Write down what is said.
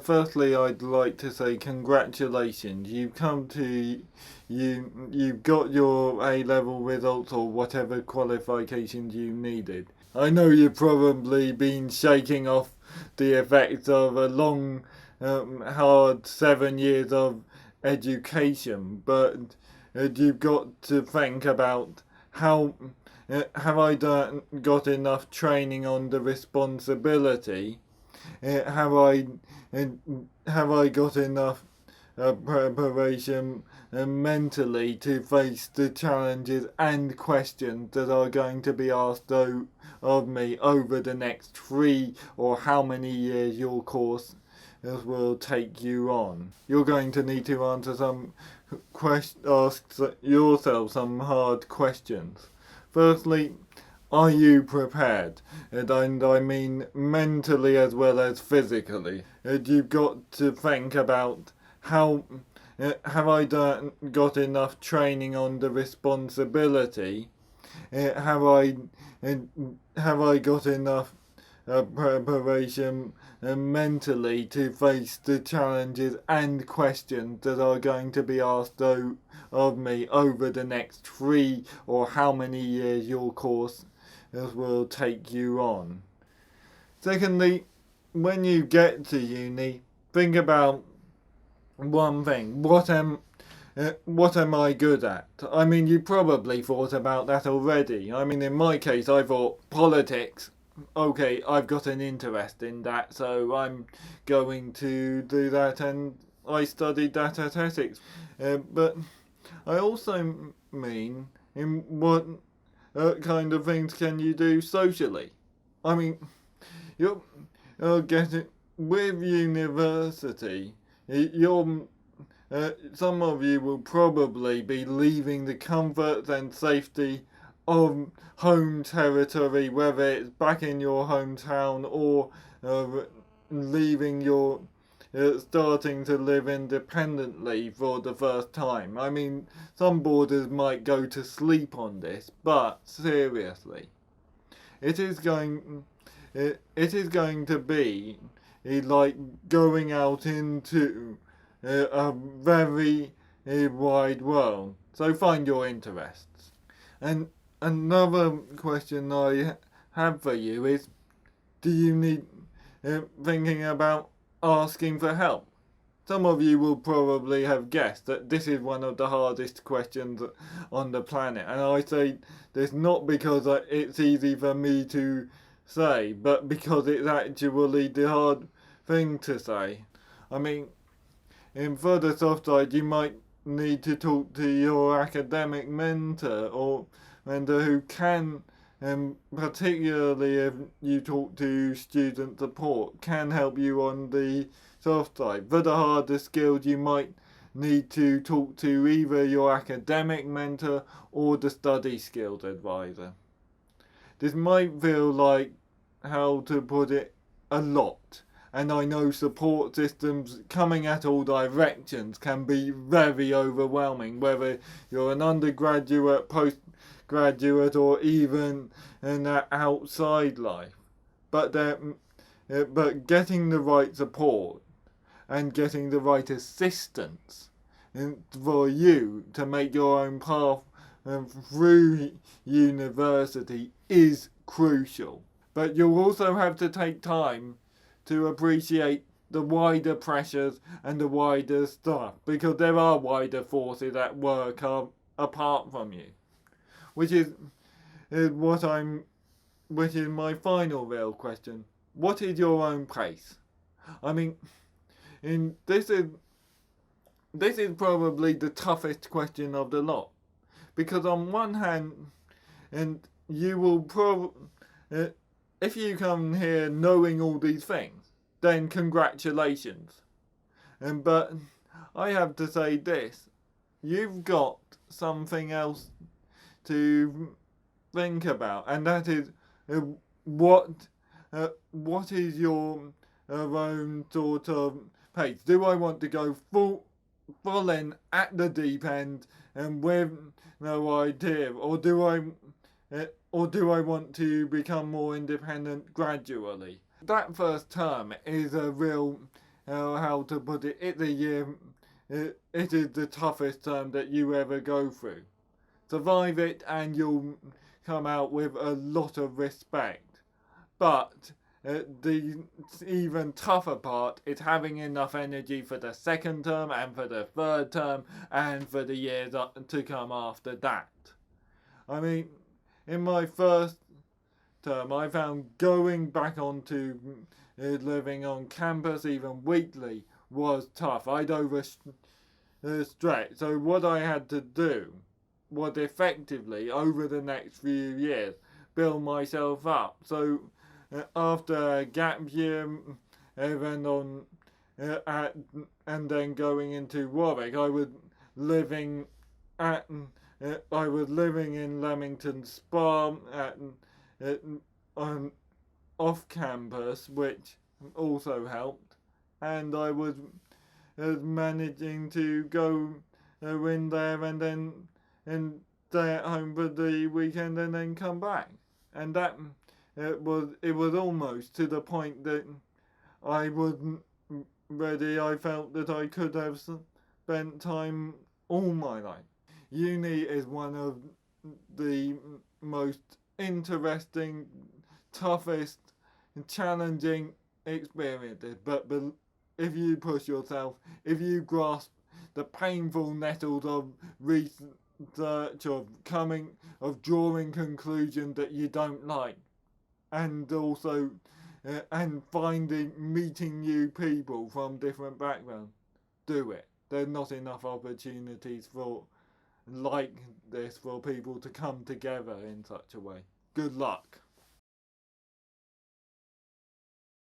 Firstly, I'd like to say congratulations. You've got your A level results or whatever qualifications you needed. I know you've probably been shaking off the effects of a long, hard 7 years of education, but you've got to think about how have I got enough training on the responsibility? Have I have I got enough preparation mentally to face the challenges and questions that are going to be asked of me over the next 3 or how many years your course will take you on? You're going to need to answer ask yourself some hard questions. Firstly, are you prepared? And I mean mentally as well as physically. You've got to think about how have I got enough training on the responsibility? Have I got enough preparation mentally to face the challenges and questions that are going to be asked of me over the next 3 or how many years your course will take you on? Secondly, when you get to uni, think about one thing. What am I good at? I mean, you probably thought about that already. I mean, in my case, I thought politics. Okay, I've got an interest in that, so I'm going to do that, and I studied that at Essex. But I also mean, in what kind of things can you do socially? I mean, you're getting with university. You're some of you will probably be leaving the comfort and safety of home territory, whether it's back in your hometown or leaving your starting to live independently for the first time. I mean, some boarders might go to sleep on this, but seriously, it is going to be like going out into a very wide world. So find your interests. And another question I have for you is, do you need thinking about asking for help? Some of you will probably have guessed that this is one of the hardest questions on the planet, and I say this not because it's easy for me to say, but because it's actually the hard thing to say. I mean, in further soft side, you might need to talk to your academic mentor or mentor who can, particularly if you talk to student support, can help you on the soft side. For the harder skills, you might need to talk to either your academic mentor or the study skills advisor. This might feel like, how to put it, a lot. And I know support systems coming at all directions can be very overwhelming, whether you're an undergraduate, postgraduate, or even in that outside life. But getting the right support and getting the right assistance for you to make your own path through university is crucial. But you'll also have to take time to appreciate the wider pressures and the wider stuff, because there are wider forces at work apart from you, which is my final real question. What is your own pace? I mean, this is probably the toughest question of the lot, because on one hand, and you will if you come here knowing all these things, then congratulations. But I have to say this, you've got something else to think about, and that is what is your own sort of pace? Do I want to go full in at the deep end and with no idea, or do I want to become more independent gradually? That first term is a real how to put it. It's a year. It is the toughest term that you ever go through. Survive it, and you'll come out with a lot of respect. But the even tougher part is having enough energy for the second term and for the third term and for the years to come after that. I mean, in my first term, I found going back onto living on campus even weekly was tough. I'd overstretch. So what I had to do was effectively, over the next few years, build myself up. So after a gap year, and then going into Warwick, I was living in Leamington Spa on off campus, which also helped, and I was managing to go in there and stay at home for the weekend and then come back, and that it was almost to the point that I wasn't ready. I felt that I could have spent time all my life. Uni is one of the most interesting, toughest, and challenging experiences. But if you push yourself, if you grasp the painful nettles of research, of drawing conclusions that you don't like, and also and meeting new people from different backgrounds, do it. There's not enough opportunities like this for people to come together in such a way. Good luck.